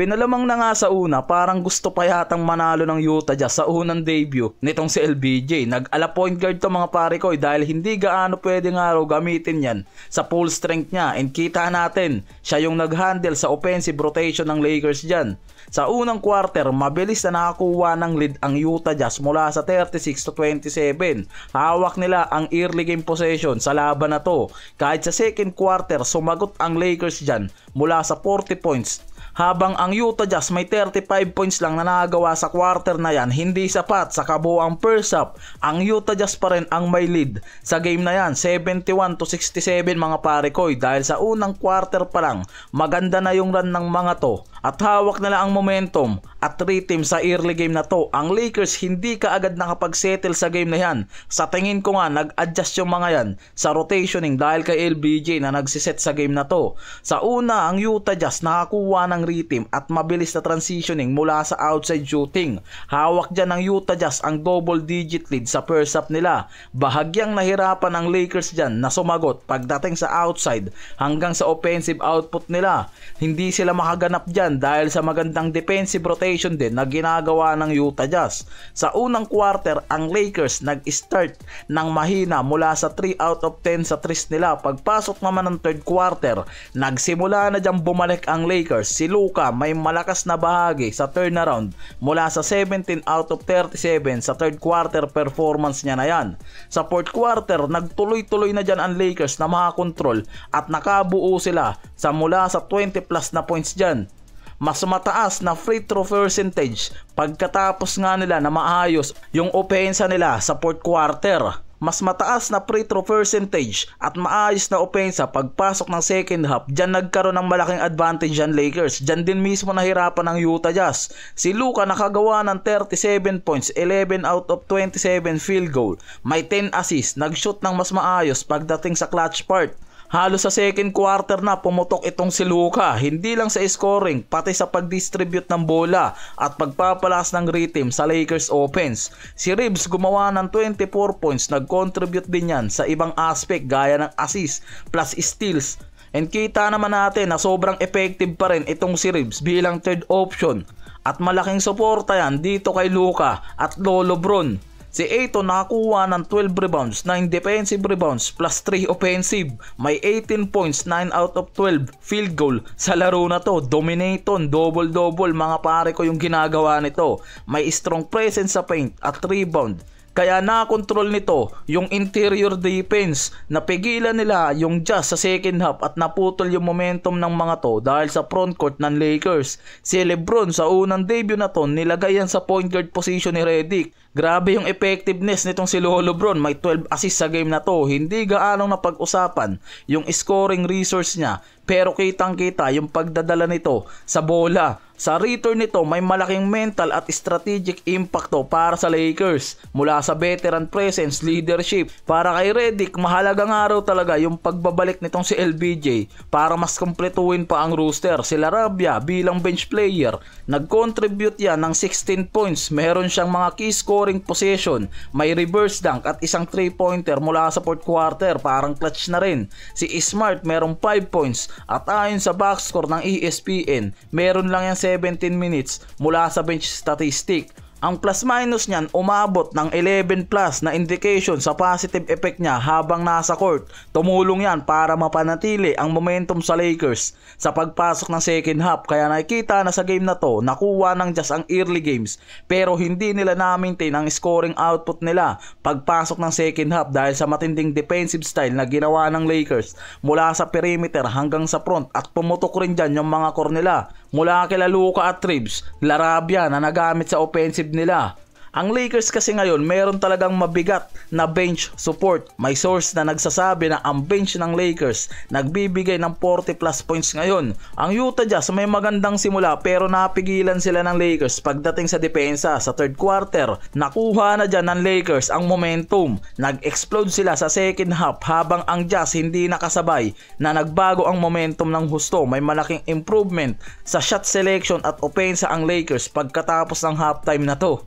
Pinalamang na nga sa una, parang gusto pa yatang manalo ng Utah Jazz sa unang debut nitong si LBJ. Nag-ala point guard to mga pare ko dahil hindi gaano pwede nga raw gamitin yan sa full strength niya. And kita natin, siya yung nag-handle sa offensive rotation ng Lakers dyan. Sa unang quarter, mabilis na nakakuha ng lead ang Utah Jazz mula sa 36-27. Hawak nila ang early game possession sa laban na to. Kahit sa second quarter, sumagot ang Lakers dyan mula sa 40 points. Habang ang Utah Jazz may 35 points lang na nagawa sa quarter na yan, hindi sapat sa kabuuang first half. Ang Utah Jazz pa rin ang may lead sa game na yan, 71-67 mga pare ko. Dahil sa unang quarter pa lang, maganda na yung run ng mga to at hawak nila ang momentum at rhythm sa early game na to. Ang Lakers hindi kaagad nakapag-settle sa game na yan. Sa tingin ko nga, nag-adjust yung mga yan sa rotationing dahil kay LBJ na nagsiset sa game na to. Sa una, ang Utah Jazz nakakuha ng rhythm at mabilis na transitioning mula sa outside shooting. Hawak dyan ng Utah Jazz ang double digit lead sa first half nila. Bahagyang nahirapan ang Lakers dyan na sumagot pagdating sa outside hanggang sa offensive output nila. Hindi sila makaganap dyan dahil sa magandang defensive rotation din na ginagawa ng Utah Jazz. Sa unang quarter, ang Lakers nag-start ng mahina mula sa 3 out of 10 sa threes nila. Pagpasok naman ng third quarter, nagsimula na dyan bumalik ang Lakers. Si Luka may malakas na bahagi sa turnaround mula sa 17 out of 37 sa third quarter performance niya na yan. Sa fourth quarter, nagtuloy-tuloy na dyan ang Lakers na makakontrol at nakabuo sila sa mula sa 20 plus na points dyan. Mas mataas na free throw percentage pagkatapos nga nila na maayos yung opensa nila sa fourth quarter. Mas mataas na free throw percentage at maayos na opensa pagpasok ng second half. Diyan nagkaroon ng malaking advantage ang Lakers. Diyan din mismo nahirapan ng Utah Jazz. Si Luka nakagawa ng 37 points, 11 out of 27 field goal. May 10 assists, nag-shoot ng mas maayos pagdating sa clutch part. Halos sa second quarter na pumutok itong si Luka, hindi lang sa scoring, pati sa pag-distribute ng bola at pagpapalas ng rhythm sa Lakers offense. Si Reeves gumawa ng 24 points, nag-contribute din yan sa ibang aspect gaya ng assist plus steals. And kita naman natin na sobrang effective pa rin itong si Reeves bilang third option. At malaking suporta yan dito kay Luka at Lolo Bron. Si Ayton nakakuha ng 12 rebounds, 9 defensive rebounds plus 3 offensive. May 18 points, 9 out of 12 field goal sa laro na to. Dominaton, double-double mga pare ko yung ginagawa nito. May strong presence sa paint at rebound. Kaya nakontrol nito yung interior defense. Napigilan nila yung Jazz sa second half at naputol yung momentum ng mga to dahil sa front court ng Lakers. Si LeBron sa unang debut na to nilagay yan sa point guard position ni Redick. Grabe yung effectiveness nitong si Lolo Bron. May 12 assists sa game na to. Hindi gaanong napag-usapan yung scoring resource niya, pero kitang-kita yung pagdadala nito sa bola. Sa return nito, may malaking mental at strategic impact to para sa Lakers. Mula sa veteran presence, leadership. Para kay Redick, mahalagang araw talaga yung pagbabalik nitong si LBJ para mas kompletuhin pa ang roster. Si Larabia bilang bench player, nag-contribute yan ng 16 points. Meron siyang mga key scoring possession. May reverse dunk at isang 3-pointer mula sa fourth quarter. Parang clutch na rin. Si Smart merong 5 points. At ayon sa box score ng ESPN, meron lang yan 17 minutes mula sa bench statistic. Ang plus minus niyan umabot ng 11 plus na indication sa positive effect niya habang nasa court. Tumulong yan para mapanatili ang momentum sa Lakers sa pagpasok ng second half. Kaya nakikita na sa game na to, nakuha ng Jazz ang early games pero hindi nila na-maintain ang scoring output nila pagpasok ng second half dahil sa matinding defensive style na ginawa ng Lakers mula sa perimeter hanggang sa front at pumutok rin dyan yung mga core nila. Mula kila Luka at Reeves, Larabia na nagamit sa offensive nila. Ang Lakers kasi ngayon meron talagang mabigat na bench support. May source na nagsasabi na ang bench ng Lakers nagbibigay ng 40 plus points ngayon. Ang Utah Jazz may magandang simula pero napigilan sila ng Lakers pagdating sa depensa. Sa third quarter, nakuha na dyan ng Lakers ang momentum. Nag-explode sila sa second half habang ang Jazz hindi nakasabay na nagbago ang momentum ng husto. May malaking improvement sa shot selection at opensa ang Lakers pagkatapos ng halftime na to.